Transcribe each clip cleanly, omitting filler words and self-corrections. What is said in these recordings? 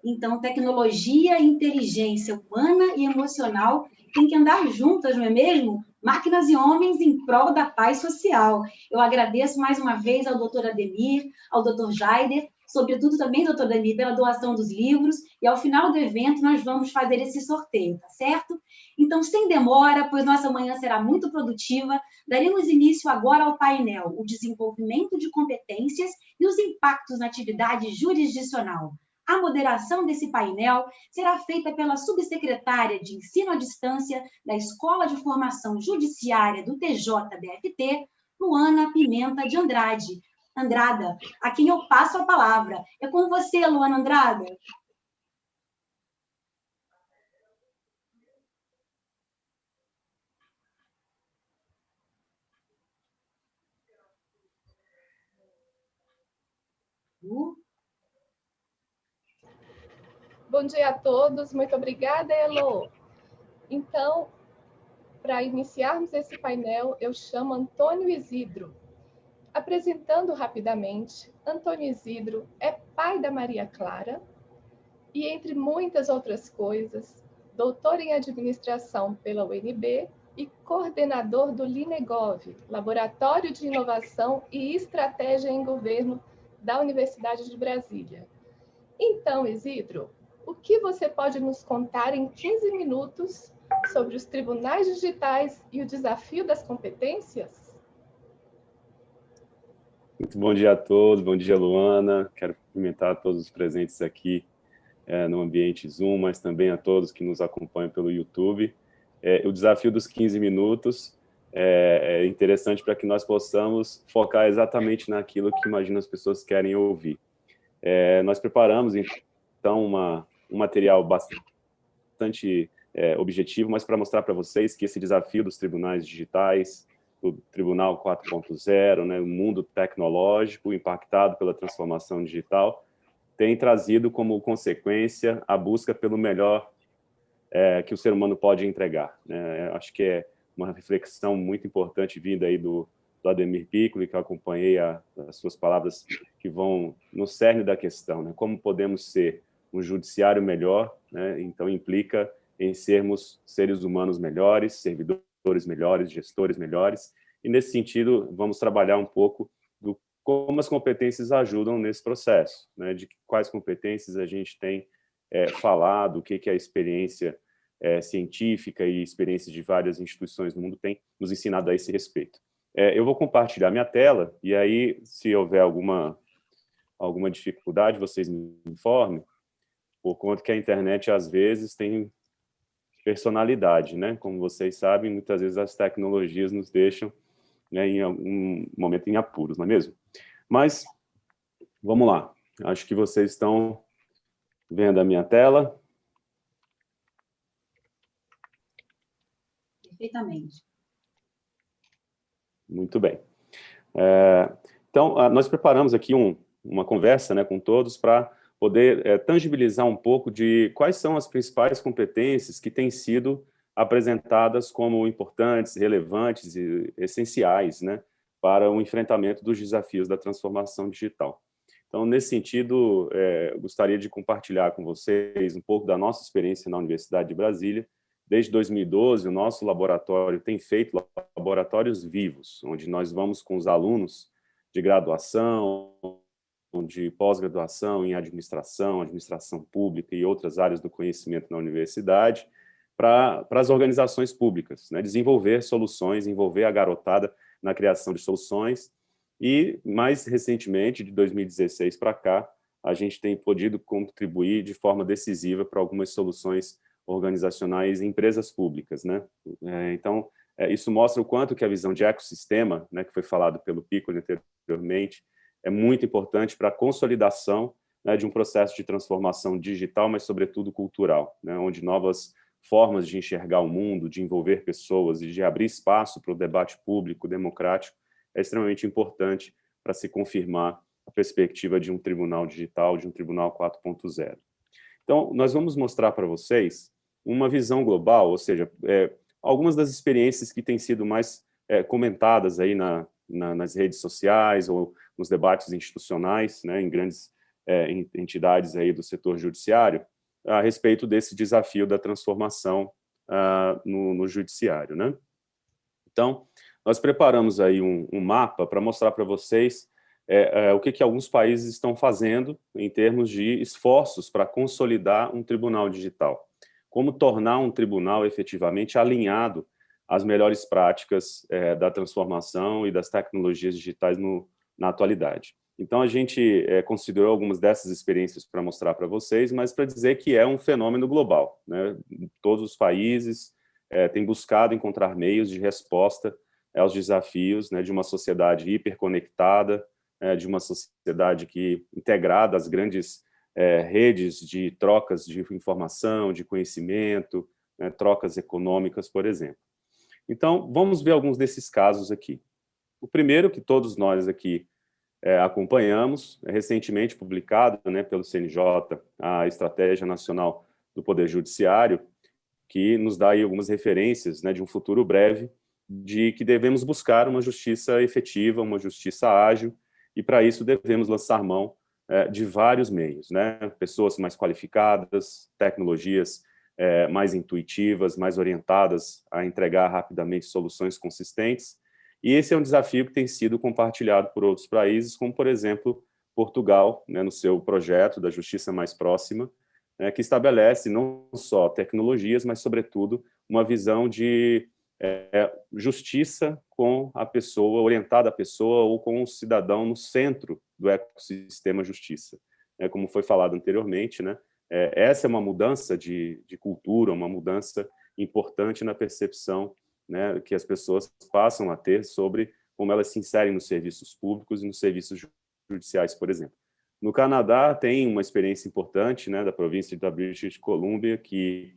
Então, tecnologia, inteligência humana e emocional têm que andar juntas, não é mesmo? Máquinas e homens em prol da paz social. Eu agradeço mais uma vez ao doutor Ademir, ao doutor Jaider, sobretudo também, doutor Ademir, pela doação dos livros, e ao final do evento nós vamos fazer esse sorteio, tá certo? Então, sem demora, pois nossa manhã será muito produtiva, daremos início agora ao painel, o desenvolvimento de competências e os impactos na atividade jurisdicional. A moderação desse painel será feita pela subsecretária de Ensino à Distância da Escola de Formação Judiciária do TJDFT, Luana Pimenta de Andrada, a quem eu passo a palavra. É com você, Luana Andrada. Bom dia a todos, muito obrigada, Elo. Então, para iniciarmos esse painel, eu chamo Antônio Isidro. Apresentando rapidamente, Antônio Isidro é pai da Maria Clara e, entre muitas outras coisas, doutor em administração pela UNB e coordenador do Linegov, Laboratório de Inovação e Estratégia em Governo da Universidade de Brasília. Então, Isidro, o que você pode nos contar em 15 minutos sobre os tribunais digitais e o desafio das competências? Muito bom dia a todos, bom dia, Luana. Quero cumprimentar todos os presentes aqui no ambiente Zoom, mas também a todos que nos acompanham pelo YouTube. O desafio dos 15 minutos é interessante para que nós possamos focar exatamente naquilo que imagino as pessoas querem ouvir. Nós preparamos, então, um material bastante objetivo, mas para mostrar para vocês que esse desafio dos tribunais digitais, do Tribunal 4.0, né, o mundo tecnológico impactado pela transformação digital, tem trazido como consequência a busca pelo melhor que o ser humano pode entregar, né? Acho que é uma reflexão muito importante vinda aí do Ademir Piccoli, que eu acompanhei as suas palavras que vão no cerne da questão, né? Como podemos ser um judiciário melhor, né? Então implica em sermos seres humanos melhores, servidores melhores, gestores melhores, e nesse sentido vamos trabalhar um pouco do como as competências ajudam nesse processo, né? De quais competências a gente tem falado, o que a experiência científica e experiências de várias instituições no mundo tem nos ensinado a esse respeito. Eu vou compartilhar minha tela, e aí, se houver alguma dificuldade, vocês me informem, por conta que a internet, às vezes, tem personalidade, né? Como vocês sabem, muitas vezes as tecnologias nos deixam, né, em algum momento em apuros, não é mesmo? Mas, vamos lá. Acho que vocês estão vendo a minha tela. Perfeitamente. Muito bem. Então, nós preparamos aqui uma conversa, né, com todos para poder tangibilizar um pouco de quais são as principais competências que têm sido apresentadas como importantes, relevantes e essenciais, né, para o enfrentamento dos desafios da transformação digital. Então, nesse sentido, gostaria de compartilhar com vocês um pouco da nossa experiência na Universidade de Brasília. Desde 2012, o nosso laboratório tem feito laboratórios vivos, onde nós vamos com os alunos de graduação, de pós-graduação em administração pública e outras áreas do conhecimento na universidade, para as organizações públicas, né? Desenvolver soluções, envolver a garotada na criação de soluções. E, mais recentemente, de 2016 para cá, a gente tem podido contribuir de forma decisiva para algumas soluções organizacionais em empresas públicas, né? Então, isso mostra o quanto que a visão de ecossistema, né, que foi falado pelo Piccoli anteriormente, é muito importante para a consolidação, né, de um processo de transformação digital, mas, sobretudo, cultural, né, onde novas formas de enxergar o mundo, de envolver pessoas e de abrir espaço para o debate público, democrático, é extremamente importante para se confirmar a perspectiva de um tribunal digital, de um tribunal 4.0. Então, nós vamos mostrar para vocês uma visão global, ou seja, algumas das experiências que têm sido mais comentadas aí nas redes sociais ou nos debates institucionais, né, em grandes entidades aí do setor judiciário a respeito desse desafio da transformação no judiciário, né? Então, nós preparamos aí um mapa para mostrar para vocês o que alguns países estão fazendo em termos de esforços para consolidar um tribunal digital. Como tornar um tribunal efetivamente alinhado às melhores práticas da transformação e das tecnologias digitais na atualidade. Então, a gente considerou algumas dessas experiências para mostrar para vocês, mas para dizer que é um fenômeno global, né? Todos os países têm buscado encontrar meios de resposta aos desafios, né, de uma sociedade hiperconectada, de uma sociedade integrada às grandes redes de trocas de informação, de conhecimento, né, trocas econômicas, por exemplo. Então, vamos ver alguns desses casos aqui. O primeiro, que todos nós aqui acompanhamos, recentemente publicado, né, pelo CNJ, a Estratégia Nacional do Poder Judiciário, que nos dá aí algumas referências, né, de um futuro breve, de que devemos buscar uma justiça efetiva, uma justiça ágil, e para isso devemos lançar mão de vários meios, né? Pessoas mais qualificadas, tecnologias mais intuitivas, mais orientadas a entregar rapidamente soluções consistentes. E esse é um desafio que tem sido compartilhado por outros países, como, por exemplo, Portugal, né, no seu projeto da Justiça Mais Próxima, que estabelece não só tecnologias, mas, sobretudo, uma visão de justiça com a pessoa, orientada à pessoa ou com o cidadão no centro do ecossistema justiça. Como foi falado anteriormente, né, essa é uma mudança de cultura, uma mudança importante na percepção, né, que as pessoas passam a ter sobre como elas se inserem nos serviços públicos e nos serviços judiciais, por exemplo. No Canadá, tem uma experiência importante, né, da província da British Columbia, que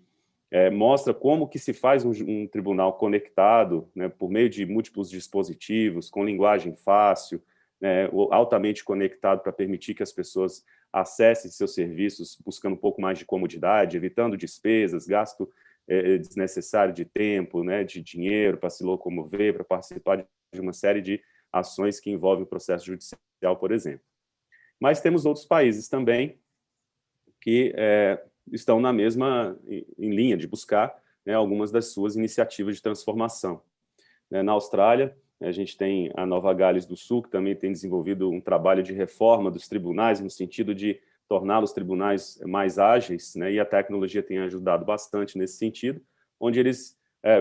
mostra como que se faz um tribunal conectado, né, por meio de múltiplos dispositivos, com linguagem fácil, né, altamente conectado para permitir que as pessoas acessem seus serviços buscando um pouco mais de comodidade, evitando despesas, gasto desnecessário de tempo, né, de dinheiro para se locomover, para participar de uma série de ações que envolvem o processo judicial, por exemplo. Mas temos outros países também que estão na mesma em linha de buscar, né, algumas das suas iniciativas de transformação. Na Austrália, a gente tem a Nova Gales do Sul, que também tem desenvolvido um trabalho de reforma dos tribunais, no sentido de tornar os tribunais mais ágeis, né, e a tecnologia tem ajudado bastante nesse sentido, onde eles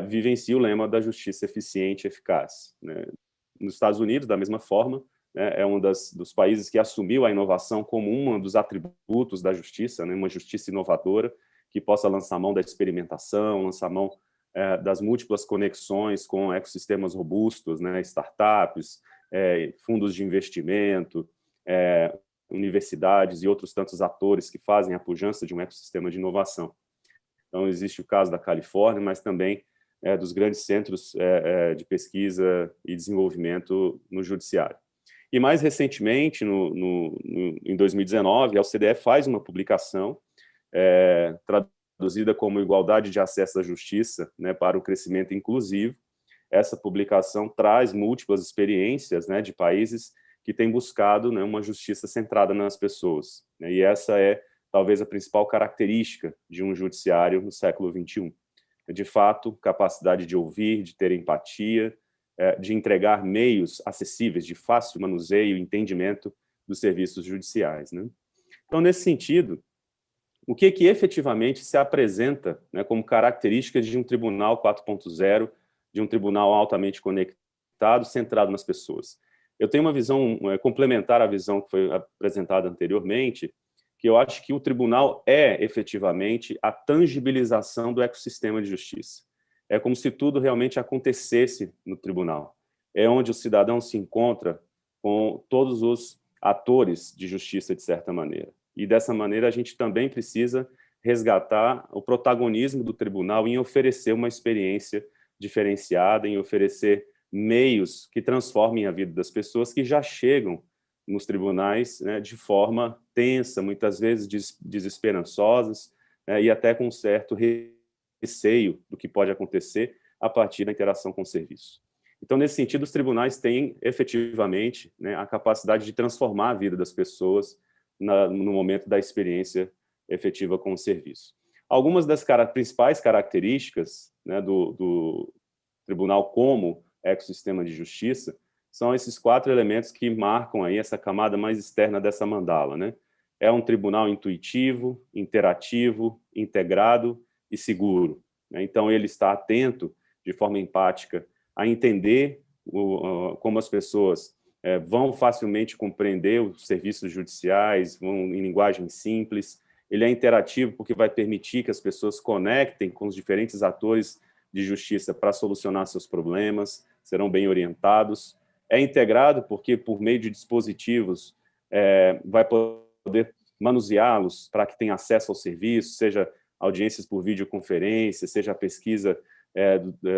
vivenciam o lema da justiça eficiente e eficaz, né. Nos Estados Unidos, da mesma forma, é um dos países que assumiu a inovação como um dos atributos da justiça, né, uma justiça inovadora, que possa lançar mão da experimentação, lançar mão das múltiplas conexões com ecossistemas robustos, né, startups, fundos de investimento, universidades e outros tantos atores que fazem a pujança de um ecossistema de inovação. Então, existe o caso da Califórnia, mas também dos grandes centros de pesquisa e desenvolvimento no judiciário. E, mais recentemente, em 2019, a OCDE faz uma publicação traduzida como Igualdade de Acesso à Justiça, né, para o Crescimento Inclusivo. Essa publicação traz múltiplas experiências, né, de países que têm buscado, né, uma justiça centrada nas pessoas. Né, e essa é, talvez, a principal característica de um judiciário no século XXI. De fato, capacidade de ouvir, de ter empatia, de entregar meios acessíveis, de fácil manuseio e entendimento dos serviços judiciais, né? Então, nesse sentido, o que efetivamente se apresenta, né, como características de um tribunal 4.0, de um tribunal altamente conectado, centrado nas pessoas? Eu tenho uma visão complementar à visão que foi apresentada anteriormente, que eu acho que o tribunal é efetivamente a tangibilização do ecossistema de justiça. É como se tudo realmente acontecesse no tribunal. É onde o cidadão se encontra com todos os atores de justiça, de certa maneira. E, dessa maneira, a gente também precisa resgatar o protagonismo do tribunal em oferecer uma experiência diferenciada, em oferecer meios que transformem a vida das pessoas que já chegam nos tribunais, né, de forma tensa, muitas vezes desesperançosas, né, e até com um certo receio do que pode acontecer a partir da interação com o serviço. Então, nesse sentido, os tribunais têm efetivamente, né, a capacidade de transformar a vida das pessoas no momento da experiência efetiva com o serviço. Algumas das principais características, né, do tribunal como ecossistema de justiça são esses 4 elementos que marcam aí essa camada mais externa dessa mandala, né? É um tribunal intuitivo, interativo, integrado e seguro, né? Então, ele está atento, de forma empática, a entender como as pessoas vão facilmente compreender os serviços judiciais, vão em linguagem simples. Ele é interativo porque vai permitir que as pessoas conectem com os diferentes atores de justiça para solucionar seus problemas, serão bem orientados. É integrado porque, por meio de dispositivos, vai poder manuseá-los para que tenha acesso ao serviço, seja audiências por videoconferência, seja a pesquisa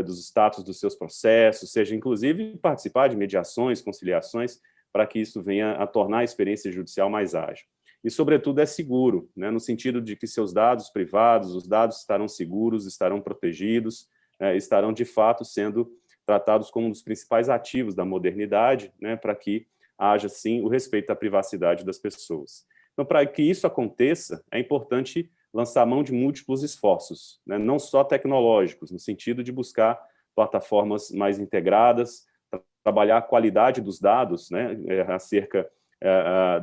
dos status dos seus processos, seja, inclusive, participar de mediações, conciliações, para que isso venha a tornar a experiência judicial mais ágil. E, sobretudo, é seguro, né, no sentido de que seus dados privados, os dados estarão seguros, estarão protegidos, estarão, de fato, sendo tratados como um dos principais ativos da modernidade, né, para que haja, sim, o respeito à privacidade das pessoas. Então, para que isso aconteça, é importante lançar mão de múltiplos esforços, né, não só tecnológicos, no sentido de buscar plataformas mais integradas, trabalhar a qualidade dos dados, né, acerca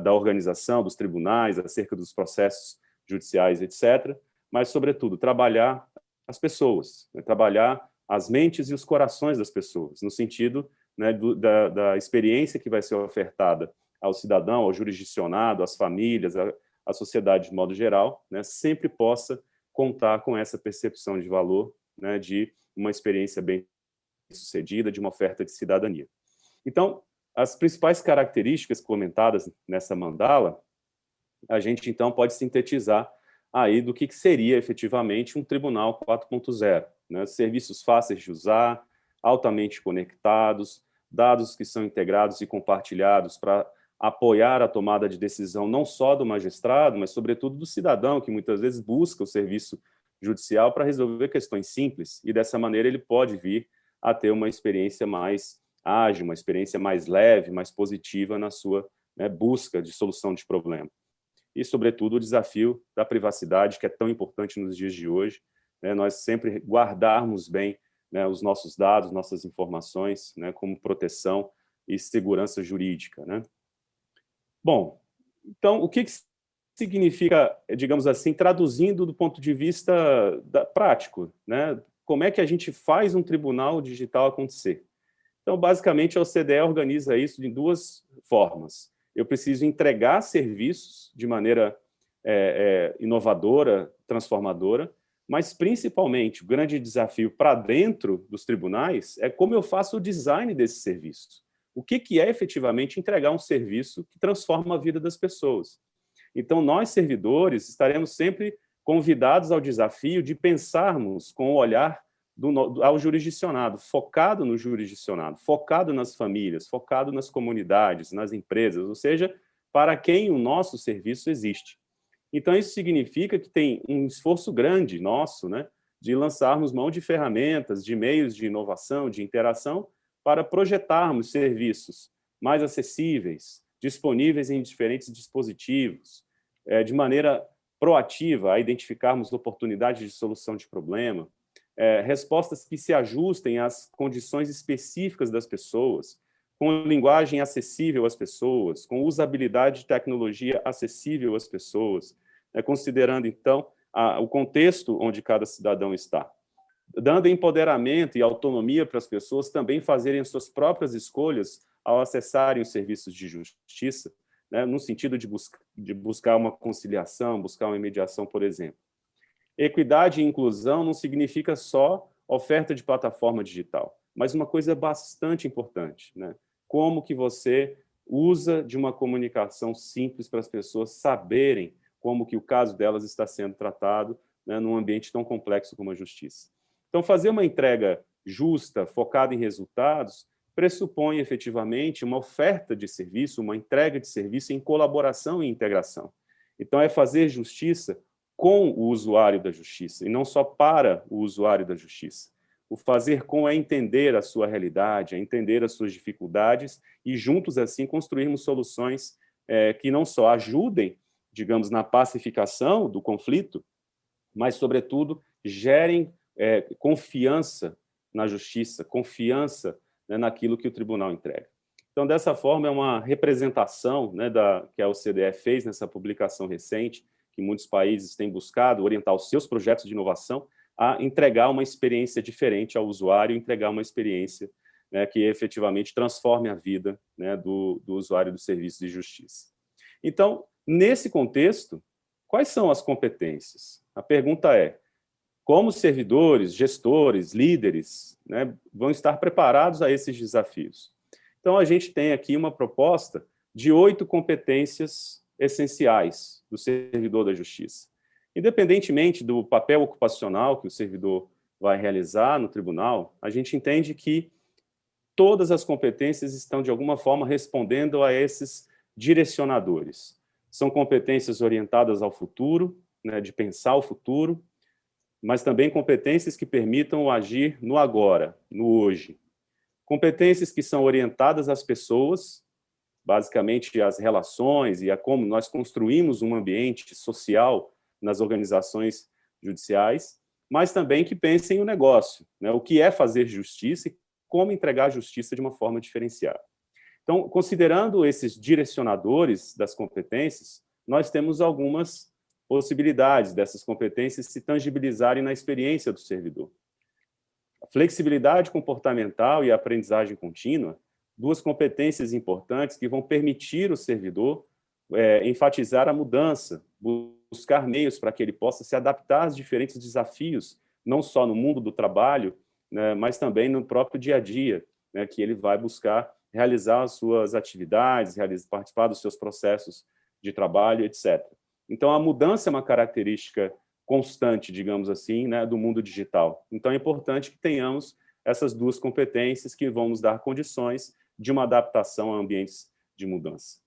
da organização dos tribunais, acerca dos processos judiciais, etc., mas, sobretudo, trabalhar as pessoas, né, trabalhar as mentes e os corações das pessoas, no sentido, né, da experiência que vai ser ofertada ao cidadão, ao jurisdicionado, às famílias, à sociedade de modo geral, né, sempre possa contar com essa percepção de valor, né, de uma experiência bem-sucedida, de uma oferta de cidadania. Então, as principais características comentadas nessa mandala, a gente, então, pode sintetizar aí do que seria, efetivamente, um Tribunal 4.0, né? Serviços fáceis de usar, altamente conectados, dados que são integrados e compartilhados para apoiar a tomada de decisão não só do magistrado, mas, sobretudo, do cidadão, que muitas vezes busca o serviço judicial para resolver questões simples, e, dessa maneira, ele pode vir a ter uma experiência mais ágil, uma experiência mais leve, mais positiva na sua, né, busca de solução de problema. E, sobretudo, o desafio da privacidade, que é tão importante nos dias de hoje, né, nós sempre guardarmos bem, né, os nossos dados, nossas informações, né, como proteção e segurança jurídica, né? Bom, então, o que significa, digamos assim, traduzindo do ponto de vista prático, né? Como é que a gente faz um tribunal digital acontecer? Então, basicamente, a OCDE organiza isso de 2 formas. Eu preciso entregar serviços de maneira inovadora, transformadora, mas, principalmente, o grande desafio para dentro dos tribunais é como eu faço o design desses serviços. O que é, efetivamente, entregar um serviço que transforma a vida das pessoas. Então, nós, servidores, estaremos sempre convidados ao desafio de pensarmos com o olhar ao jurisdicionado, focado no jurisdicionado, focado nas famílias, focado nas comunidades, nas empresas, ou seja, para quem o nosso serviço existe. Então, isso significa que tem um esforço grande nosso, né, de lançarmos mão de ferramentas, de meios de inovação, de interação, para projetarmos serviços mais acessíveis, disponíveis em diferentes dispositivos, de maneira proativa, a identificarmos oportunidades de solução de problema, respostas que se ajustem às condições específicas das pessoas, com linguagem acessível às pessoas, com usabilidade de tecnologia acessível às pessoas, considerando, então, o contexto onde cada cidadão está, dando empoderamento e autonomia para as pessoas também fazerem as suas próprias escolhas ao acessarem os serviços de justiça, né, no sentido de buscar uma conciliação, buscar uma mediação, por exemplo. Equidade e inclusão não significa só oferta de plataforma digital, mas uma coisa bastante importante, né? Como que você usa de uma comunicação simples para as pessoas saberem como que o caso delas está sendo tratado, né, num ambiente tão complexo como a justiça. Então, fazer uma entrega justa, focada em resultados, pressupõe efetivamente uma oferta de serviço, uma entrega de serviço em colaboração e integração. Então, é fazer justiça com o usuário da justiça, e não só para o usuário da justiça. O fazer com é entender a sua realidade, é entender as suas dificuldades e, juntos, assim, construirmos soluções que não só ajudem digamos, na pacificação do conflito, mas, sobretudo, gerem confiança na justiça, confiança, né, naquilo que o tribunal entrega. Então, dessa forma, é uma representação, né, que a OCDE fez nessa publicação recente, que muitos países têm buscado orientar os seus projetos de inovação a entregar uma experiência diferente ao usuário, entregar uma experiência, né, que efetivamente transforme a vida, né, do usuário do serviço de justiça. Então, nesse contexto, quais são as competências? A pergunta é, como servidores, gestores, líderes, né, vão estar preparados a esses desafios? Então, a gente tem aqui uma proposta de 8 competências essenciais do servidor da justiça. Independentemente do papel ocupacional que o servidor vai realizar no tribunal, a gente entende que todas as competências estão, de alguma forma, respondendo a esses direcionadores. São competências orientadas ao futuro, né, de pensar o futuro, mas também competências que permitam agir no agora, no hoje. Competências que são orientadas às pessoas, basicamente às relações e a como nós construímos um ambiente social nas organizações judiciais, mas também que pensem o negócio, né? O que é fazer justiça e como entregar a justiça de uma forma diferenciada. Então, considerando esses direcionadores das competências, nós temos algumas possibilidades dessas competências se tangibilizarem na experiência do servidor. A flexibilidade comportamental e a aprendizagem contínua, 2 competências importantes que vão permitir o servidor enfatizar a mudança, buscar meios para que ele possa se adaptar aos diferentes desafios, não só no mundo do trabalho, né, mas também no próprio dia a dia, né, que ele vai buscar realizar as suas atividades, participar dos seus processos de trabalho, etc. Então, a mudança é uma característica constante, digamos assim, né, do mundo digital. Então, é importante que tenhamos essas 2 competências que vão nos dar condições de uma adaptação a ambientes de mudança.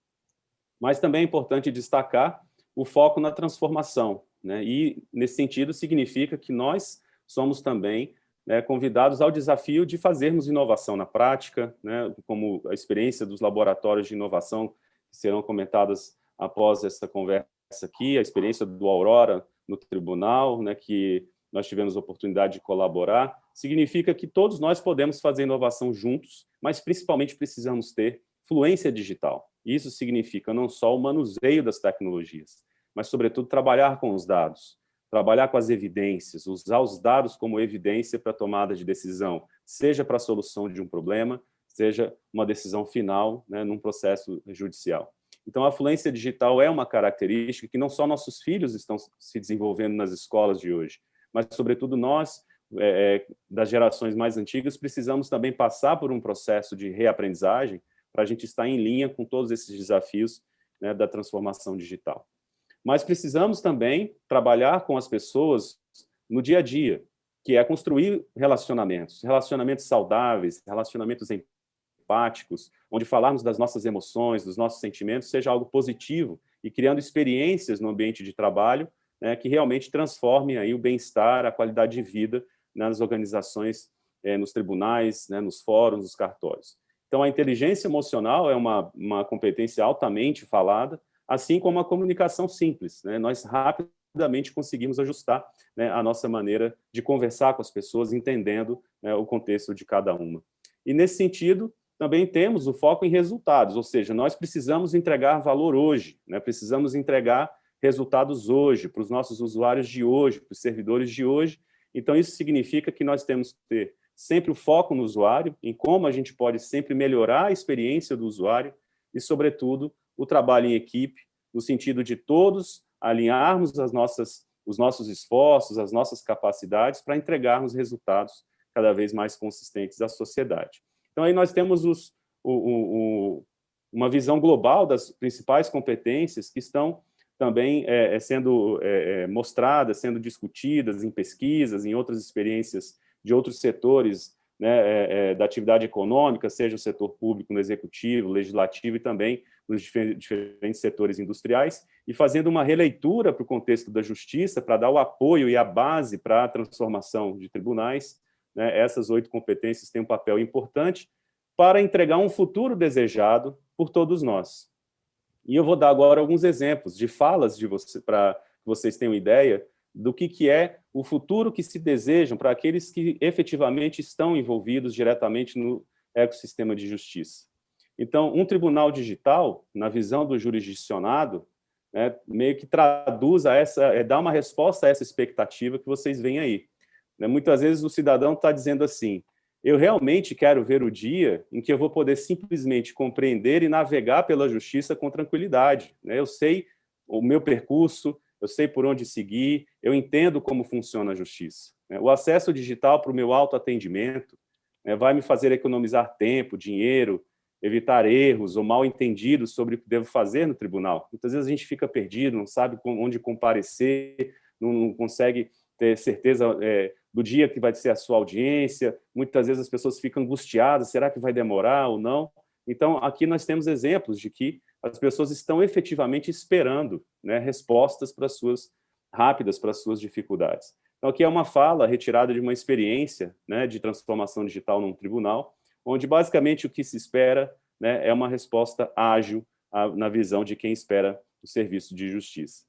Mas também é importante destacar o foco na transformação, né? E, nesse sentido, significa que nós somos também, né, convidados ao desafio de fazermos inovação na prática, né, como a experiência dos laboratórios de inovação que serão comentadas após essa conversa aqui, a experiência do Aurora no tribunal, né, que nós tivemos a oportunidade de colaborar, significa que todos nós podemos fazer inovação juntos, mas principalmente precisamos ter fluência digital. Isso significa não só o manuseio das tecnologias, mas, sobretudo, trabalhar com os dados, trabalhar com as evidências, usar os dados como evidência para a tomada de decisão, seja para a solução de um problema, seja uma decisão final, né, num processo judicial. Então, a fluência digital é uma característica que não só nossos filhos estão se desenvolvendo nas escolas de hoje, mas, sobretudo, nós, das gerações mais antigas, precisamos também passar por um processo de reaprendizagem para a gente estar em linha com todos esses desafios, né, da transformação digital. Mas precisamos também trabalhar com as pessoas no dia a dia, que é construir relacionamentos saudáveis, relacionamentos empáticos, onde falarmos das nossas emoções, dos nossos sentimentos, seja algo positivo e criando experiências no ambiente de trabalho, né, que realmente transformem aí o bem-estar, a qualidade de vida nas organizações, nos tribunais, né, nos fóruns, nos cartórios. Então, a inteligência emocional é uma competência altamente falada, assim como a comunicação simples, né? Nós rapidamente conseguimos ajustar, né, a nossa maneira de conversar com as pessoas, entendendo, né, o contexto de cada uma. E, nesse sentido, também temos o foco em resultados, ou seja, nós precisamos entregar valor hoje, né? Precisamos entregar resultados hoje, para os nossos usuários de hoje, para os servidores de hoje. Então, isso significa que nós temos que ter sempre o foco no usuário, em como a gente pode sempre melhorar a experiência do usuário e, sobretudo, o trabalho em equipe, no sentido de todos alinharmos os nossos esforços, as nossas capacidades para entregarmos resultados cada vez mais consistentes à sociedade. Então, aí nós temos uma visão global das principais competências que estão também sendo mostradas, sendo discutidas em pesquisas, em outras experiências de outros setores, né, da atividade econômica, seja o setor público, no executivo, legislativo e também nos diferentes setores industriais, e fazendo uma releitura para o contexto da justiça, para dar o apoio e a base para a transformação de tribunais, né, essas 8 competências têm um papel importante para entregar um futuro desejado por todos nós. E eu vou dar agora alguns exemplos de falas de para que vocês tenham ideia do que é o futuro que se desejam para aqueles que efetivamente estão envolvidos diretamente no ecossistema de justiça. Então, um tribunal digital, na visão do jurisdicionado, né, meio que traduz dá uma resposta a essa expectativa que vocês veem aí. Né, muitas vezes o cidadão está dizendo assim, eu realmente quero ver o dia em que eu vou poder simplesmente compreender e navegar pela justiça com tranquilidade. Né? Eu sei o meu percurso, eu sei por onde seguir, eu entendo como funciona a justiça. Né? O acesso digital para o meu autoatendimento, né, vai me fazer economizar tempo, dinheiro, evitar erros ou mal-entendidos sobre o que devo fazer no tribunal. Muitas vezes a gente fica perdido, não sabe onde comparecer, não consegue ter certeza do dia que vai ser a sua audiência. Muitas vezes as pessoas ficam angustiadas, será que vai demorar ou não? Então, aqui nós temos exemplos de que as pessoas estão efetivamente esperando, né, respostas rápidas para as suas dificuldades. Então, aqui é uma fala retirada de uma experiência, né, de transformação digital num tribunal, onde basicamente o que se espera, né, é uma resposta ágil na visão de quem espera o serviço de justiça.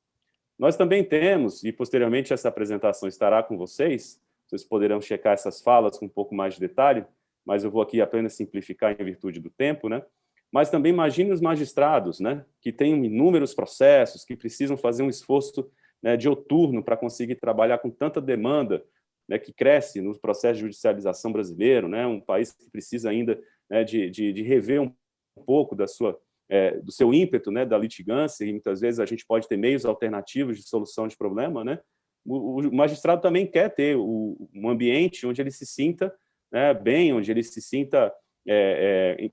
Nós também temos, e posteriormente essa apresentação estará com vocês poderão checar essas falas com um pouco mais de detalhe, mas eu vou aqui apenas simplificar em virtude do tempo, né? Mas também imagine os magistrados, né, que têm inúmeros processos, que precisam fazer um esforço, né, diuturno para conseguir trabalhar com tanta demanda, né, que cresce no processo de judicialização brasileiro, né, um país que precisa ainda, né, de rever um pouco do seu ímpeto, né, da litigância, e muitas vezes a gente pode ter meios alternativos de solução de problema, né? O magistrado também quer ter um ambiente onde ele se sinta, né, bem, onde ele se sinta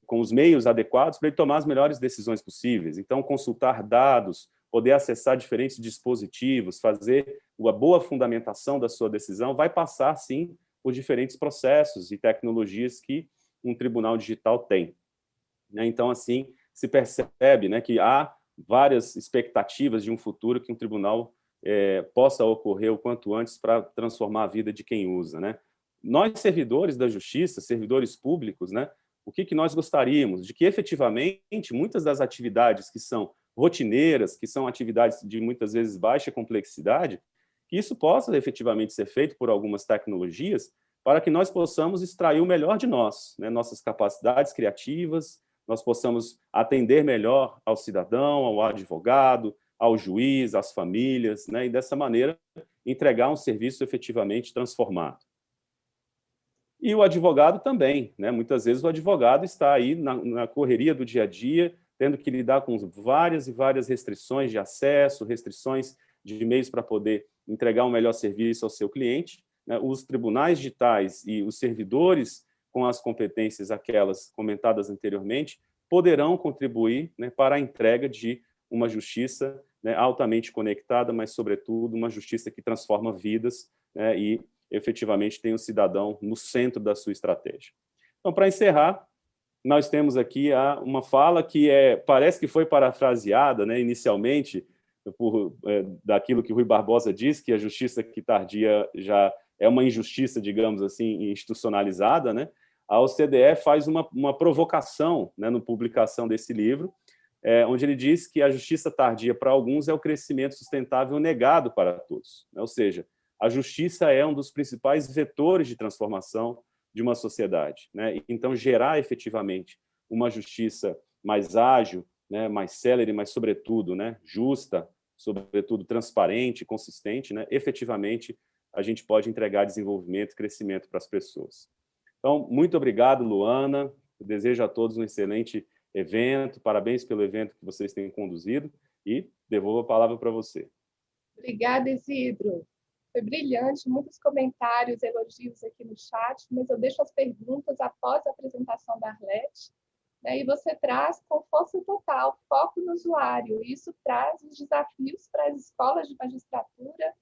com os meios adequados para ele tomar as melhores decisões possíveis. Então, consultar dados, poder acessar diferentes dispositivos, fazer uma boa fundamentação da sua decisão, vai passar, sim, por diferentes processos e tecnologias que um tribunal digital tem. Então, assim, se percebe, né, que há várias expectativas de um futuro que um tribunal possa ocorrer o quanto antes para transformar a vida de quem usa, né? Nós, servidores da justiça, servidores públicos, né, o que nós gostaríamos? De que, efetivamente, muitas das atividades que são rotineiras, que são atividades de, muitas vezes, baixa complexidade, que isso possa, efetivamente, ser feito por algumas tecnologias para que nós possamos extrair o melhor de nós, né, nossas capacidades criativas, nós possamos atender melhor ao cidadão, ao advogado, ao juiz, às famílias, né, e, dessa maneira, entregar um serviço efetivamente transformado. E o advogado também, né? Muitas vezes o advogado está aí na correria do dia a dia, tendo que lidar com várias e várias restrições de acesso, restrições de meios para poder entregar um melhor serviço ao seu cliente, né? Os tribunais digitais e os servidores com as competências aquelas comentadas anteriormente poderão contribuir, né, para a entrega de uma justiça, né, altamente conectada, mas, sobretudo, uma justiça que transforma vidas, né, e efetivamente tem o cidadão no centro da sua estratégia. Então, para encerrar, nós temos aqui uma fala que parece que foi parafraseada, né, inicialmente, daquilo que Rui Barbosa diz, que a justiça que tardia já é uma injustiça, digamos assim, institucionalizada, né? A OCDE faz uma provocação, né, na publicação desse livro, onde ele diz que a justiça tardia para alguns é o crescimento sustentável negado para todos, né? Ou seja, a justiça é um dos principais vetores de transformação de uma sociedade, né? Então, gerar efetivamente uma justiça mais ágil, né, mais célere, mas, sobretudo, né, justa, sobretudo transparente, consistente, né, efetivamente a gente pode entregar desenvolvimento e crescimento para as pessoas. Então, muito obrigado, Luana. Eu desejo a todos um excelente evento. Parabéns pelo evento que vocês têm conduzido e devolvo a palavra para você. Obrigada, Isidro. Foi brilhante, muitos comentários, elogios aqui no chat, mas eu deixo as perguntas após a apresentação da Arlete, né? E você traz com força total, foco no usuário. Isso traz os desafios para as escolas de magistratura,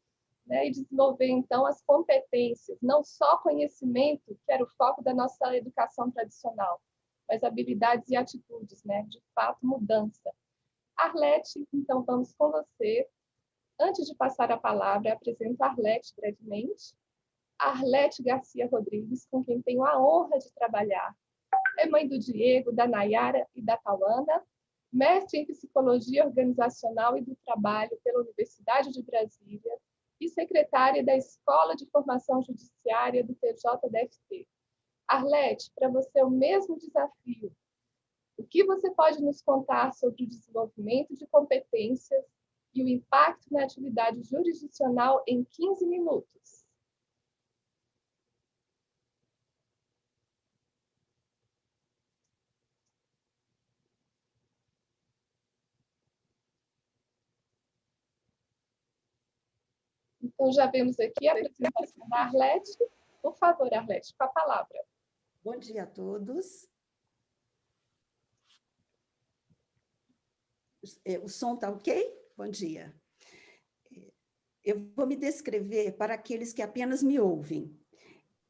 né, e desenvolver, então, as competências, não só conhecimento, que era o foco da nossa educação tradicional, mas habilidades e atitudes, né, de fato, mudança. Arlete, então, vamos com você. Antes de passar a palavra, apresento a Arlete brevemente. Arlete Garcia Rodrigues, com quem tenho a honra de trabalhar. É mãe do Diego, da Nayara e da Tauana, mestre em Psicologia Organizacional e do Trabalho pela Universidade de Brasília e secretária da Escola de Formação Judiciária do TJDFT. Arlete, para você é o mesmo desafio. O que você pode nos contar sobre o desenvolvimento de competências e o impacto na atividade jurisdicional em 15 minutos? Então, já vemos aqui a apresentação da Arlete. Por favor, Arlete, com a palavra. Bom dia a todos. O som está ok? Bom dia. Eu vou me descrever para aqueles que apenas me ouvem.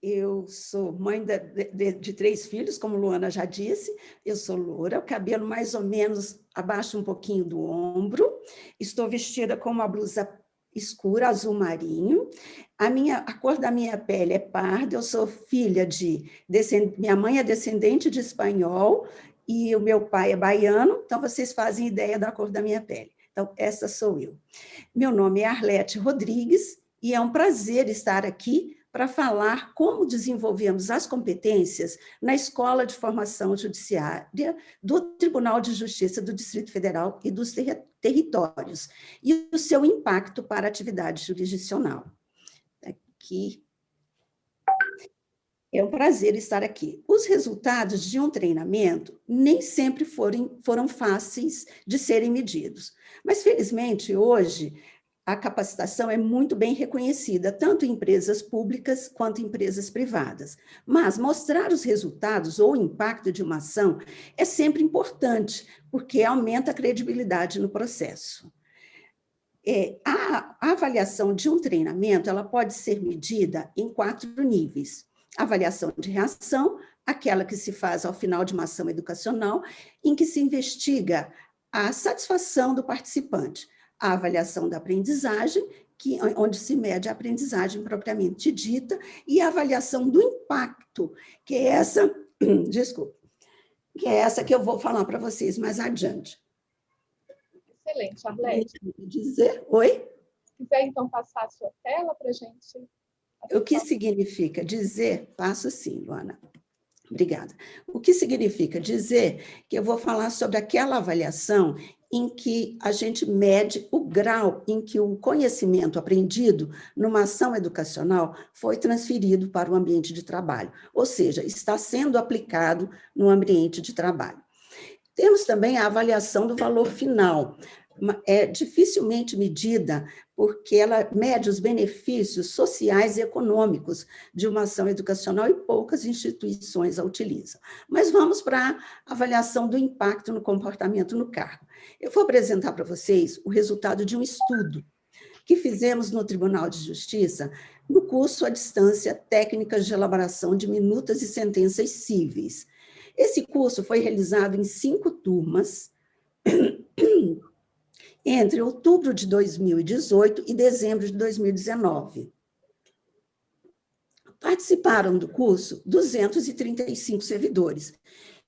Eu sou mãe de 3 filhos, como Luana já disse. Eu sou loura, o cabelo mais ou menos abaixo um pouquinho do ombro. Estou vestida com uma blusa escura, azul marinho. A cor da minha pele é parda. Eu sou filha minha mãe é descendente de espanhol e o meu pai é baiano, então vocês fazem ideia da cor da minha pele. Então, essa sou eu. Meu nome é Arlete Rodrigues e é um prazer estar aqui para falar como desenvolvemos as competências na Escola de Formação Judiciária do Tribunal de Justiça do Distrito Federal e dos territórios, e o seu impacto para a atividade jurisdicional. Aqui. É um prazer estar aqui. Os resultados de um treinamento nem sempre foram fáceis de serem medidos, mas, felizmente, hoje, a capacitação é muito bem reconhecida, tanto em empresas públicas quanto em empresas privadas. Mas mostrar os resultados ou o impacto de uma ação é sempre importante, porque aumenta a credibilidade no processo. A avaliação de um treinamento ela pode ser medida em 4 níveis. A avaliação de reação, aquela que se faz ao final de uma ação educacional, em que se investiga a satisfação do participante. A avaliação da aprendizagem, onde se mede a aprendizagem propriamente dita, e a avaliação do impacto, que é essa, que é essa que eu vou falar para vocês mais adiante. Excelente, Arlete. Oi? Se quiser, então, passar a sua tela para a gente... O que significa dizer? Passo sim, Luana. Obrigada. O que significa dizer que eu vou falar sobre aquela avaliação em que a gente mede o grau em que o conhecimento aprendido numa ação educacional foi transferido para o ambiente de trabalho, ou seja, está sendo aplicado no ambiente de trabalho. Temos também a avaliação do valor final. É dificilmente medida, porque ela mede os benefícios sociais e econômicos de uma ação educacional e poucas instituições a utilizam. Mas vamos para a avaliação do impacto no comportamento no cargo. Eu vou apresentar para vocês o resultado de um estudo que fizemos no Tribunal de Justiça no curso à distância Técnicas de Elaboração de Minutas e Sentenças Cíveis. Esse curso foi realizado em 5 turmas, entre outubro de 2018 e dezembro de 2019. Participaram do curso 235 servidores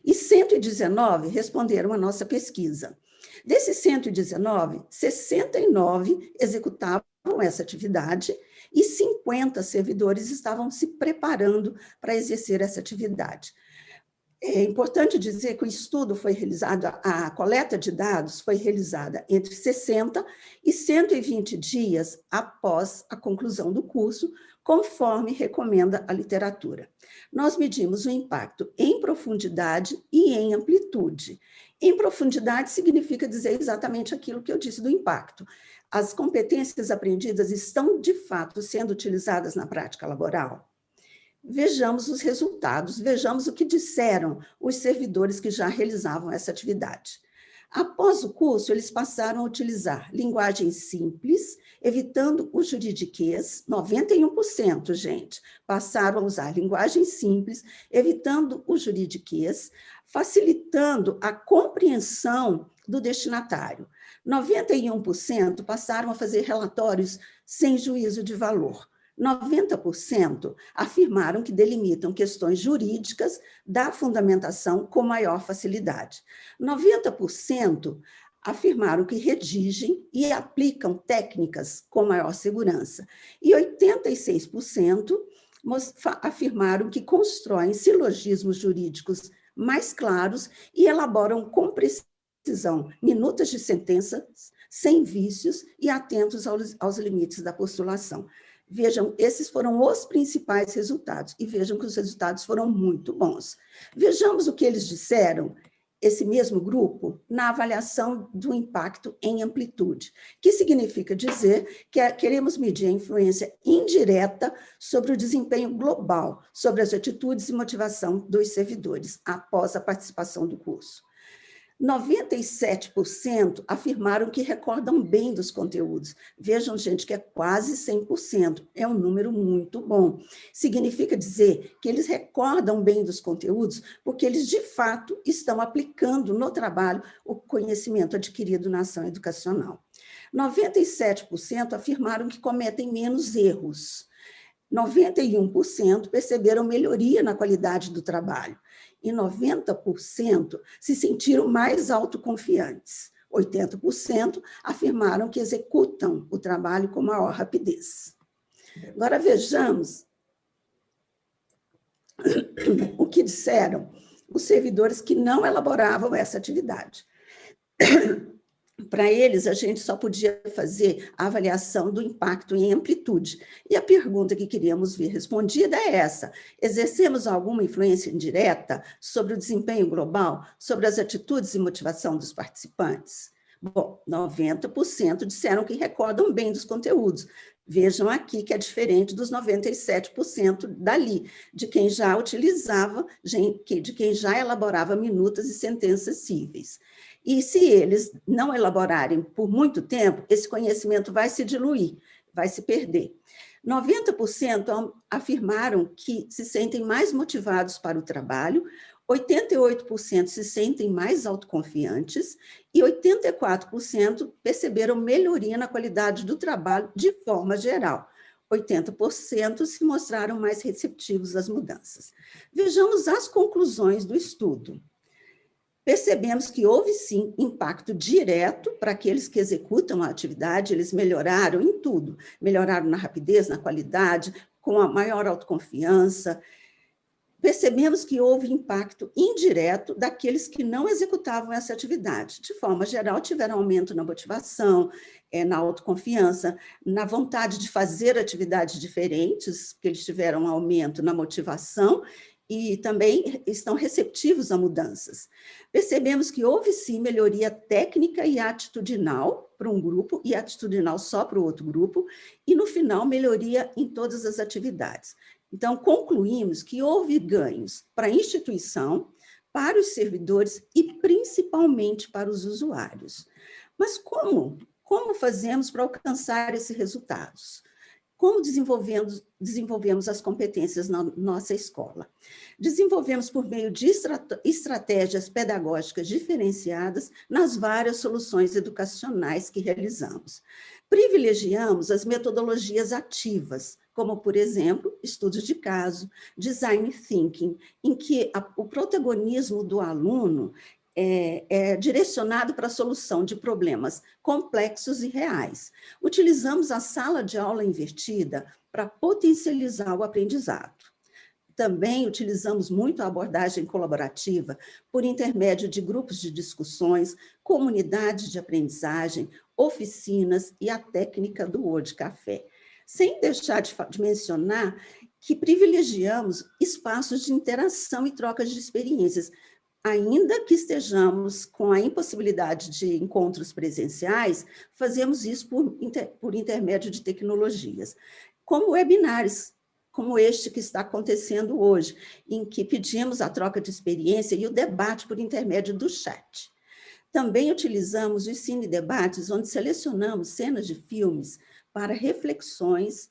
e 119 responderam à nossa pesquisa. Desses 119, 69 executavam essa atividade e 50 servidores estavam se preparando para exercer essa atividade. É importante dizer que o estudo foi realizado, a coleta de dados foi realizada entre 60 e 120 dias após a conclusão do curso, conforme recomenda a literatura. Nós medimos o impacto em profundidade e em amplitude. Em profundidade significa dizer exatamente aquilo que eu disse do impacto. As competências aprendidas estão, de fato, sendo utilizadas na prática laboral? Vejamos os resultados, vejamos o que disseram os servidores que já realizavam essa atividade. Após o curso, eles passaram a utilizar linguagem simples, evitando o juridiquês, 91%, gente, passaram a usar linguagem simples, evitando o juridiquês, facilitando a compreensão do destinatário. 91% passaram a fazer relatórios sem juízo de valor. 90% afirmaram que delimitam questões jurídicas da fundamentação com maior facilidade. 90% afirmaram que redigem e aplicam técnicas com maior segurança. E 86% afirmaram que constroem silogismos jurídicos mais claros e elaboram com precisão minutas de sentenças sem vícios e atentos aos limites da postulação. Vejam, esses foram os principais resultados, e vejam que os resultados foram muito bons. Vejamos o que eles disseram, esse mesmo grupo, na avaliação do impacto em amplitude, que significa dizer que queremos medir a influência indireta sobre o desempenho global, sobre as atitudes e motivação dos servidores após a participação do curso. 97% afirmaram que recordam bem dos conteúdos. Vejam, gente, que é quase 100%. É um número muito bom. Significa dizer que eles recordam bem dos conteúdos porque eles, de fato, estão aplicando no trabalho o conhecimento adquirido na ação educacional. 97% afirmaram que cometem menos erros. 91% perceberam melhoria na qualidade do trabalho. E 90% se sentiram mais autoconfiantes. 80% afirmaram que executam o trabalho com maior rapidez. Agora vejamos o que disseram os servidores que não elaboravam essa atividade. Para eles, a gente só podia fazer a avaliação do impacto em amplitude. E a pergunta que queríamos ver respondida é essa: exercemos alguma influência indireta sobre o desempenho global, sobre as atitudes e motivação dos participantes? Bom, 90% disseram que recordam bem dos conteúdos. Vejam aqui que é diferente dos 97% dali, de quem já utilizava, de quem já elaborava minutas e sentenças cíveis. E se eles não elaborarem por muito tempo, esse conhecimento vai se diluir, vai se perder. 90% afirmaram que se sentem mais motivados para o trabalho, 88% se sentem mais autoconfiantes e 84% perceberam melhoria na qualidade do trabalho de forma geral. 80% se mostraram mais receptivos às mudanças. Vejamos as conclusões do estudo. Percebemos que houve, sim, impacto direto para aqueles que executam a atividade, eles melhoraram em tudo, melhoraram na rapidez, na qualidade, com a maior autoconfiança. Percebemos que houve impacto indireto daqueles que não executavam essa atividade. De forma geral, tiveram aumento na motivação, na autoconfiança, na vontade de fazer atividades diferentes, que eles tiveram aumento na motivação, e também estão receptivos a mudanças. Percebemos que houve, sim, melhoria técnica e atitudinal para um grupo e atitudinal só para o outro grupo, e, no final, melhoria em todas as atividades. Então, concluímos que houve ganhos para a instituição, para os servidores e, principalmente, para os usuários. Mas como? Como fazemos para alcançar esses resultados? Como desenvolvemos as competências na nossa escola? Desenvolvemos por meio de estratégias pedagógicas diferenciadas nas várias soluções educacionais que realizamos. Privilegiamos as metodologias ativas, como, por exemplo, estudos de caso, design thinking, em que o protagonismo do aluno é direcionado para a solução de problemas complexos e reais. Utilizamos a sala de aula invertida para potencializar o aprendizado. Também utilizamos muito a abordagem colaborativa por intermédio de grupos de discussões, comunidades de aprendizagem, oficinas e a técnica do Word Café. Sem deixar de mencionar que privilegiamos espaços de interação e trocas de experiências, ainda que estejamos com a impossibilidade de encontros presenciais, fazemos isso por intermédio de tecnologias, como webinários, como este que está acontecendo hoje, em que pedimos a troca de experiência e o debate por intermédio do chat. Também utilizamos os cine-debates, onde selecionamos cenas de filmes para reflexões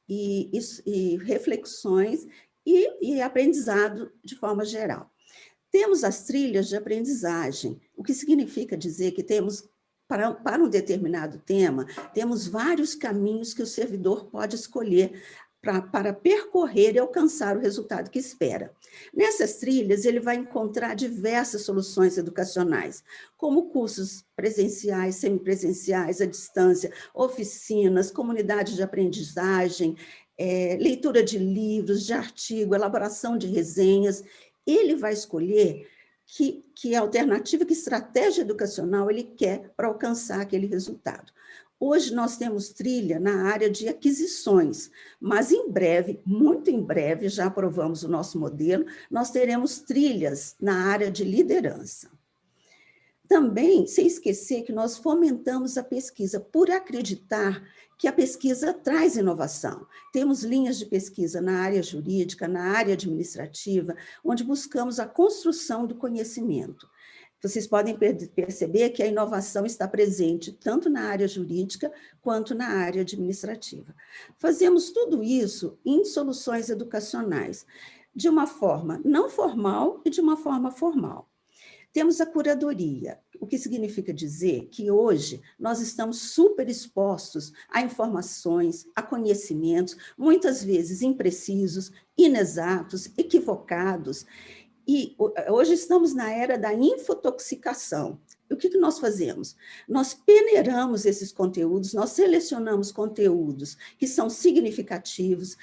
e aprendizado de forma geral. Temos as trilhas de aprendizagem, o que significa dizer que temos, para um determinado tema, temos vários caminhos que o servidor pode escolher para percorrer e alcançar o resultado que espera. Nessas trilhas, ele vai encontrar diversas soluções educacionais, como cursos presenciais, semipresenciais, à distância, oficinas, comunidades de aprendizagem, leitura de livros, de artigo, elaboração de resenhas. Ele vai escolher que alternativa, que estratégia educacional ele quer para alcançar aquele resultado. Hoje nós temos trilha na área de aquisições, mas em breve, muito em breve, já aprovamos o nosso modelo, nós teremos trilhas na área de liderança. Também, sem esquecer que nós fomentamos a pesquisa por acreditar que a pesquisa traz inovação. Temos linhas de pesquisa na área jurídica, na área administrativa, onde buscamos a construção do conhecimento. Vocês podem perceber que a inovação está presente tanto na área jurídica quanto na área administrativa. Fazemos tudo isso em soluções educacionais, de uma forma não formal e de uma forma formal. Temos a curadoria, o que significa dizer que hoje nós estamos super expostos a informações, a conhecimentos, muitas vezes imprecisos, inexatos, equivocados. E hoje estamos na era da infotoxicação. O que nós fazemos? Nós peneiramos esses conteúdos, nós selecionamos conteúdos que são significativos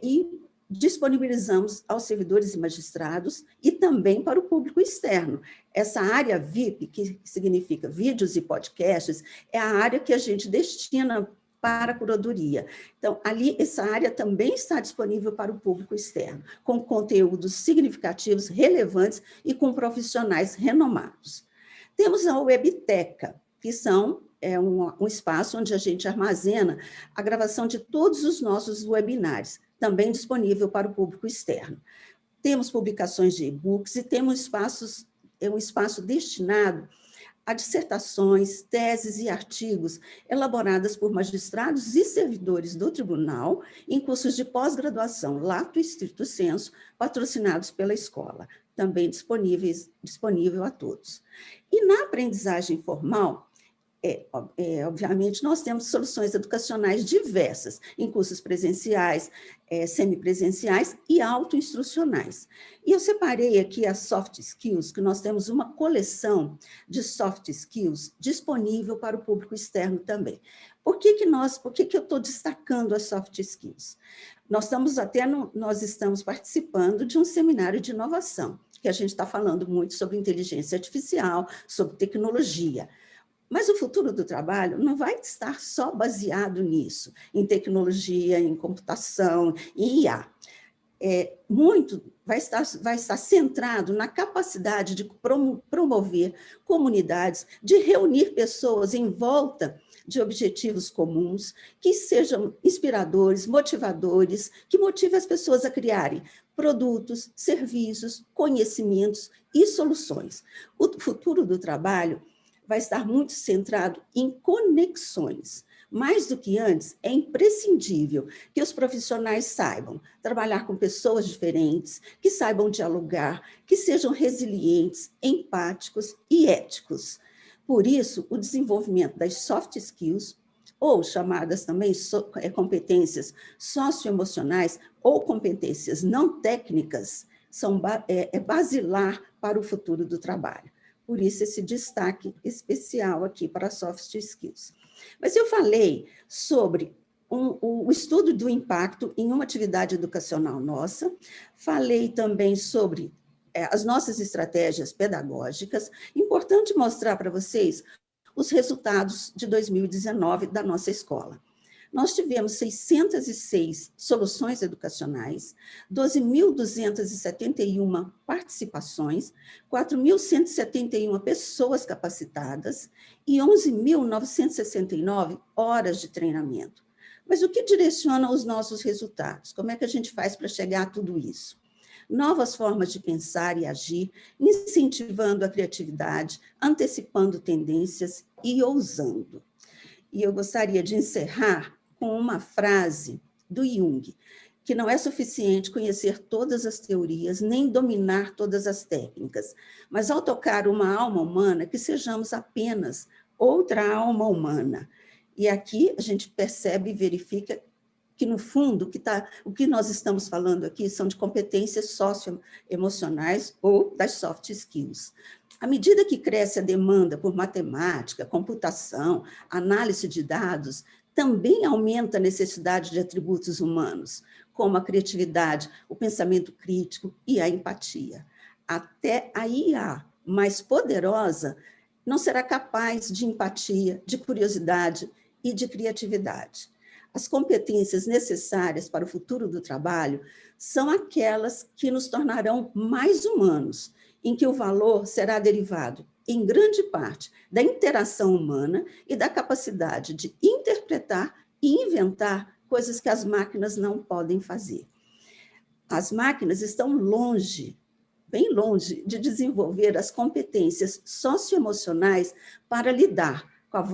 e disponibilizamos aos servidores e magistrados e também para o público externo. Essa área VIP, que significa vídeos e podcasts, é a área que a gente destina para a curadoria. Então, ali, essa área também está disponível para o público externo, com conteúdos significativos, relevantes e com profissionais renomados. Temos a Webteca, que são um espaço onde a gente armazena a gravação de todos os nossos webinários, também disponível para o público externo. Temos publicações de e-books e temos um espaço destinado a dissertações, teses e artigos elaboradas por magistrados e servidores do tribunal em cursos de pós-graduação, lato stricto sensu, patrocinados pela escola, também disponível a todos. E na aprendizagem formal, obviamente, nós temos soluções educacionais diversas, em cursos presenciais, semipresenciais e autoinstrucionais. E eu separei aqui as soft skills, que nós temos uma coleção de soft skills disponível para o público externo também. Por que eu estou destacando as soft skills? Nós estamos participando de um seminário de inovação, que a gente está falando muito sobre inteligência artificial, sobre tecnologia. Mas o futuro do trabalho não vai estar só baseado nisso, em tecnologia, em computação, em IA. Vai estar centrado na capacidade de promover comunidades, de reunir pessoas em volta de objetivos comuns, que sejam inspiradores, motivadores, que motivem as pessoas a criarem produtos, serviços, conhecimentos e soluções. O futuro do trabalho vai estar muito centrado em conexões. Mais do que antes, é imprescindível que os profissionais saibam trabalhar com pessoas diferentes, que saibam dialogar, que sejam resilientes, empáticos e éticos. Por isso, o desenvolvimento das soft skills, ou chamadas também competências socioemocionais ou competências não técnicas, é basilar para o futuro do trabalho. Por isso, esse destaque especial aqui para soft skills. Mas eu falei sobre o estudo do impacto em uma atividade educacional nossa, falei também sobre as nossas estratégias pedagógicas. Importante mostrar para vocês os resultados de 2019 da nossa escola. Nós tivemos 606 soluções educacionais, 12.271 participações, 4.171 pessoas capacitadas e 11.969 horas de treinamento. Mas o que direciona os nossos resultados? Como é que a gente faz para chegar a tudo isso? Novas formas de pensar e agir, incentivando a criatividade, antecipando tendências e ousando. E eu gostaria de encerrar com uma frase do Jung, que não é suficiente conhecer todas as teorias, nem dominar todas as técnicas, mas ao tocar uma alma humana, que sejamos apenas outra alma humana. E aqui a gente percebe e verifica que, no fundo, o que nós estamos falando aqui são de competências socioemocionais ou das soft skills. À medida que cresce a demanda por matemática, computação, análise de dados, também aumenta a necessidade de atributos humanos, como a criatividade, o pensamento crítico e a empatia. Até a IA mais poderosa não será capaz de empatia, de curiosidade e de criatividade. As competências necessárias para o futuro do trabalho são aquelas que nos tornarão mais humanos, em que o valor será derivado, em grande parte, da interação humana e da capacidade de interpretar e inventar coisas que as máquinas não podem fazer. As máquinas estão longe, bem longe, de desenvolver as competências socioemocionais para lidar com a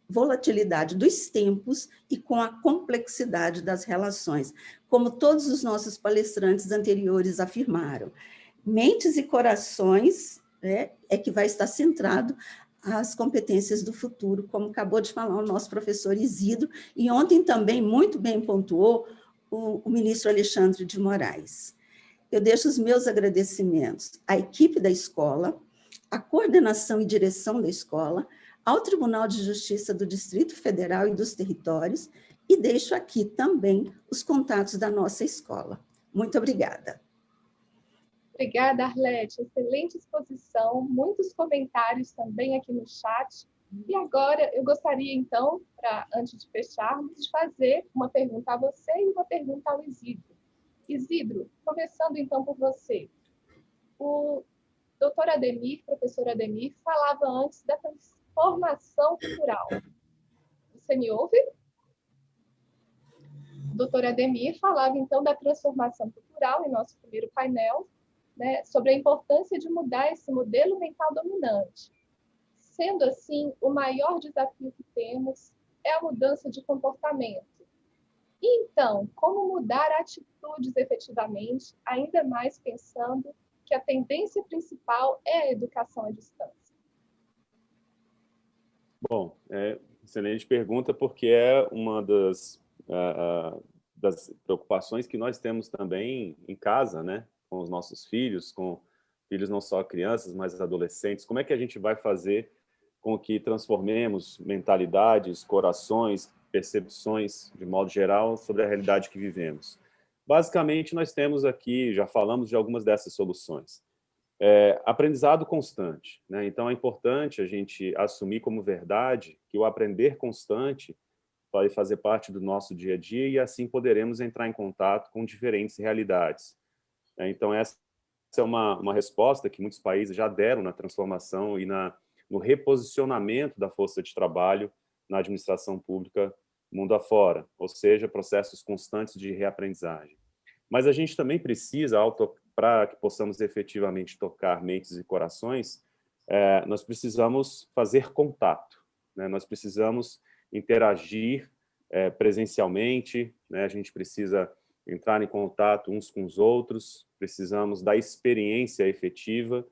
volatilidade dos tempos e com a complexidade das relações, como todos os nossos palestrantes anteriores afirmaram. Mentes e corações, né, é que vai estar centrado as competências do futuro, como acabou de falar o nosso professor Isidro, e ontem também muito bem pontuou o ministro Alexandre de Moraes. Eu deixo os meus agradecimentos à equipe da escola, à coordenação e direção da escola, ao Tribunal de Justiça do Distrito Federal e dos Territórios, e deixo aqui também os contatos da nossa escola. Muito obrigada. Obrigada, Arlete. Excelente exposição, muitos comentários também aqui no chat. E agora eu gostaria, então, antes de fecharmos, de fazer uma pergunta a você e uma pergunta ao Isidro. Isidro, começando então por você. O doutor Ademir, professor Ademir, falava antes da transformação cultural. Você me ouve? O doutor Ademir falava então da transformação cultural em nosso primeiro painel, né, sobre a importância de mudar esse modelo mental dominante. Sendo assim, o maior desafio que temos é a mudança de comportamento. E então, como mudar atitudes efetivamente, ainda mais pensando que a tendência principal é a educação à distância? Bom, excelente pergunta, porque é uma das preocupações que nós temos também em casa, né? Com os nossos filhos, com filhos não só crianças, mas adolescentes. Como é que a gente vai fazer com que transformemos mentalidades, corações, percepções, de modo geral, sobre a realidade que vivemos? Basicamente, nós temos aqui, já falamos de algumas dessas soluções. Aprendizado constante, né? Então, é importante a gente assumir como verdade que o aprender constante vai fazer parte do nosso dia a dia e assim poderemos entrar em contato com diferentes realidades. Então, essa é uma resposta que muitos países já deram na transformação e no reposicionamento da força de trabalho na administração pública mundo afora, ou seja, processos constantes de reaprendizagem. Mas a gente também precisa, para que possamos efetivamente tocar mentes e corações, nós precisamos fazer contato, né? Nós precisamos interagir presencialmente, né? A gente precisa entrar em contato uns com os outros, precisamos da experiência efetiva,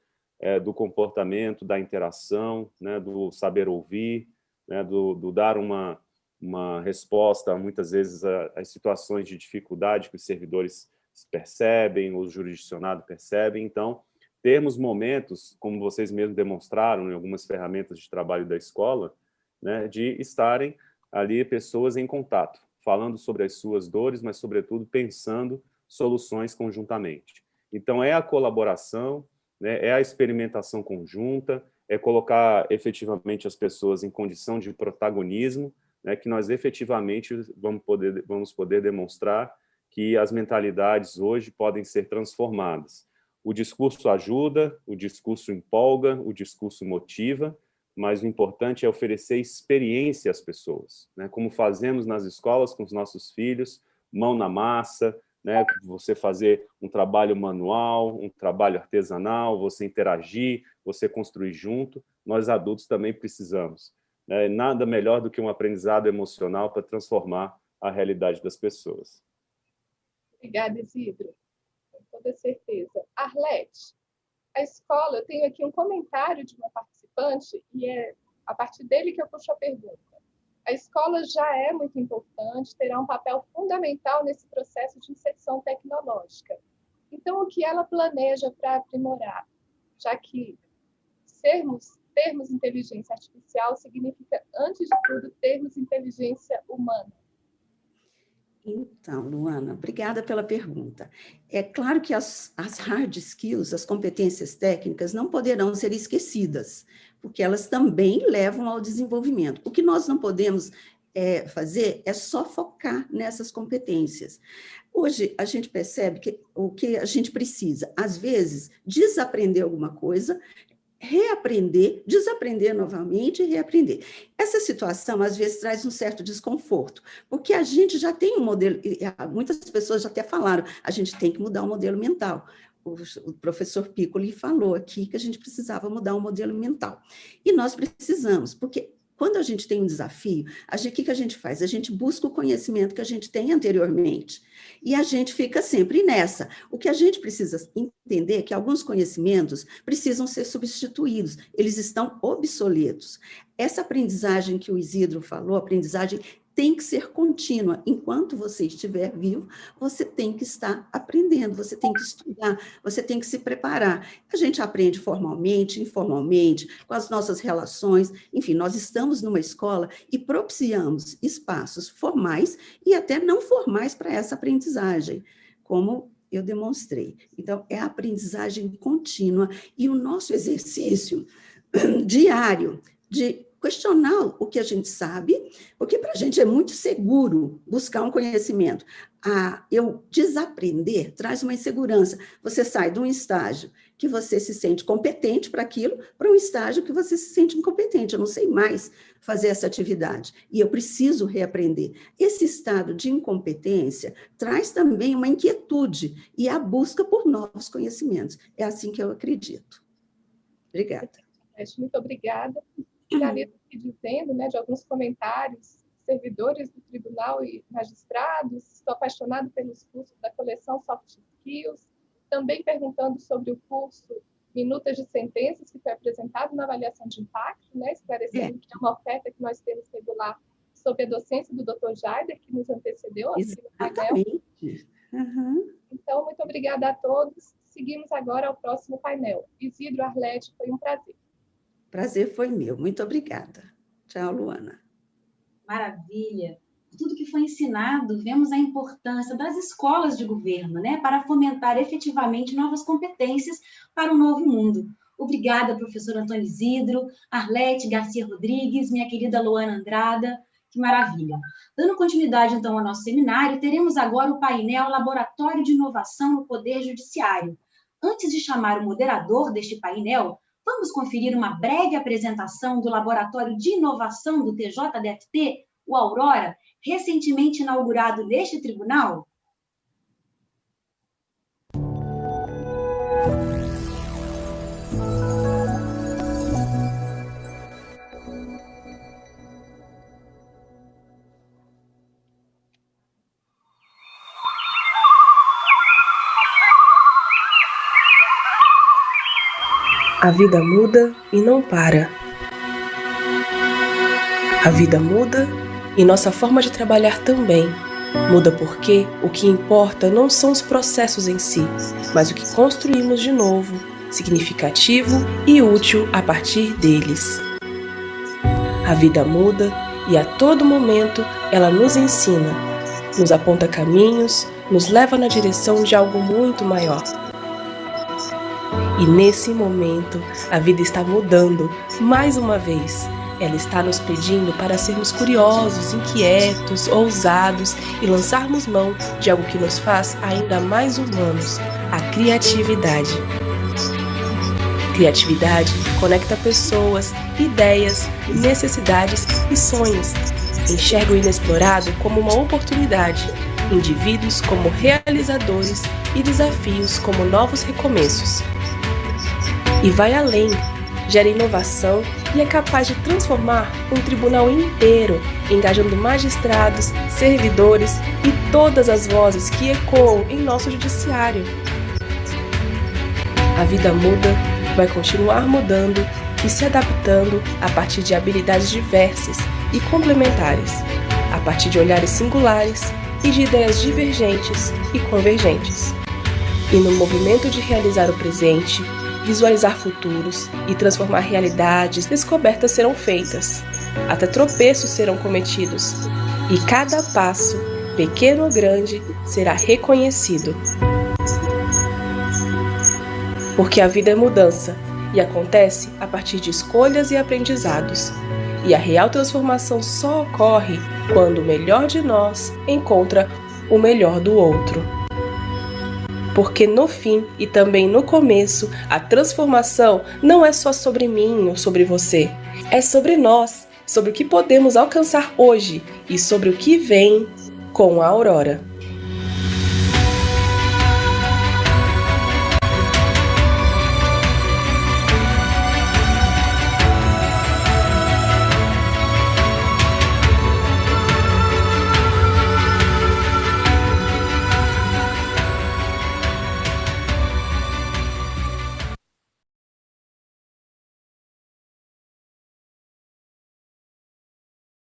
do comportamento, da interação, né? Do saber ouvir, né? do dar uma resposta, muitas vezes, às situações de dificuldade que os servidores percebem, o jurisdicionado percebe. Então, termos momentos, como vocês mesmos demonstraram em algumas ferramentas de trabalho da escola, né, de estarem ali pessoas em contato, falando sobre as suas dores, mas, sobretudo, pensando soluções conjuntamente. Então, é a colaboração, né, é a experimentação conjunta, é colocar efetivamente as pessoas em condição de protagonismo, né, que nós efetivamente vamos poder demonstrar que as mentalidades hoje podem ser transformadas. O discurso ajuda, o discurso empolga, o discurso motiva, mas o importante é oferecer experiência às pessoas, né? Como fazemos nas escolas com os nossos filhos, mão na massa, né? Você fazer um trabalho manual, um trabalho artesanal, você interagir, você construir junto, nós adultos também precisamos. Nada melhor do que um aprendizado emocional para transformar a realidade das pessoas. Obrigada, Isidro. Com toda certeza. Arlete, a escola, eu tenho aqui um comentário de uma participante e é a partir dele que eu puxo a pergunta. A escola já é muito importante, terá um papel fundamental nesse processo de inserção tecnológica. Então, o que ela planeja para aprimorar? Já que termos inteligência artificial significa, antes de tudo, termos inteligência humana. Então, Luana, obrigada pela pergunta. É claro que as hard skills, as competências técnicas, não poderão ser esquecidas, porque elas também levam ao desenvolvimento. O que nós não podemos fazer é só focar nessas competências. Hoje, a gente percebe que o que a gente precisa, às vezes, desaprender alguma coisa, reaprender, desaprender novamente e reaprender. Essa situação, às vezes, traz um certo desconforto, porque a gente já tem um modelo, muitas pessoas já até falaram, a gente tem que mudar o modelo mental. O professor Piccoli falou aqui que a gente precisava mudar o modelo mental. E nós precisamos, porque quando a gente tem um desafio, o que a gente faz? A gente busca o conhecimento que a gente tem anteriormente. E a gente fica sempre nessa. O que a gente precisa entender é que alguns conhecimentos precisam ser substituídos, eles estão obsoletos. Essa aprendizagem que o Isidro falou, a aprendizagem tem que ser contínua. Enquanto você estiver vivo, você tem que estar aprendendo, você tem que estudar, você tem que se preparar. A gente aprende formalmente, informalmente, com as nossas relações, enfim, nós estamos numa escola e propiciamos espaços formais e até não formais para essa aprendizagem, como eu demonstrei. Então, é a aprendizagem contínua e o nosso exercício diário de questionar o que a gente sabe, porque para a gente é muito seguro buscar um conhecimento. Eu desaprender traz uma insegurança. Você sai de um estágio que você se sente competente para aquilo, para um estágio que você se sente incompetente. Eu não sei mais fazer essa atividade e eu preciso reaprender. Esse estado de incompetência traz também uma inquietude e a busca por novos conhecimentos. É assim que eu acredito. Obrigada. Muito obrigada. Finalizo aqui dizendo, de alguns comentários, servidores do tribunal e magistrados, estou apaixonado pelos cursos da coleção Soft Skills, também perguntando sobre o curso Minutas de Sentenças, que foi apresentado na avaliação de impacto, esclarecendo que é uma oferta que nós temos regular sob a docência do Dr. Jaider, que nos antecedeu aqui no painel. Uhum. Então, muito obrigada a todos. Seguimos agora ao próximo painel. Isidro, Arlete, foi um prazer. Prazer foi meu. Muito obrigada. Tchau, Luana. Maravilha. Tudo que foi ensinado, vemos a importância das escolas de governo, para fomentar efetivamente novas competências para o novo mundo. Obrigada, professor Antônio Isidro, Arlete Garcia Rodrigues, minha querida Luana Andrada. Que maravilha. Dando continuidade, então, ao nosso seminário, teremos agora o painel Laboratório de Inovação no Poder Judiciário. Antes de chamar o moderador deste painel, vamos conferir uma breve apresentação do Laboratório de Inovação do TJDFT, o Aurora, recentemente inaugurado neste tribunal? A vida muda e não para. A vida muda e nossa forma de trabalhar também. Muda porque o que importa não são os processos em si, mas o que construímos de novo, significativo e útil a partir deles. A vida muda e a todo momento ela nos ensina, nos aponta caminhos, nos leva na direção de algo muito maior. E nesse momento, a vida está mudando, mais uma vez. Ela está nos pedindo para sermos curiosos, inquietos, ousados e lançarmos mão de algo que nos faz ainda mais humanos, a criatividade. Criatividade conecta pessoas, ideias, necessidades e sonhos. Enxerga o inexplorado como uma oportunidade, indivíduos como realizadores e desafios como novos recomeços. E vai além, gera inovação e é capaz de transformar um tribunal inteiro, engajando magistrados, servidores e todas as vozes que ecoam em nosso judiciário. A vida muda, vai continuar mudando e se adaptando a partir de habilidades diversas e complementares, a partir de olhares singulares e de ideias divergentes e convergentes. E no movimento de realizar o presente, visualizar futuros e transformar realidades, descobertas serão feitas, até tropeços serão cometidos, e cada passo, pequeno ou grande, será reconhecido. Porque a vida é mudança e acontece a partir de escolhas e aprendizados. E a real transformação só ocorre quando o melhor de nós encontra o melhor do outro. Porque no fim e também no começo, a transformação não é só sobre mim ou sobre você. É sobre nós, sobre o que podemos alcançar hoje e sobre o que vem com a aurora.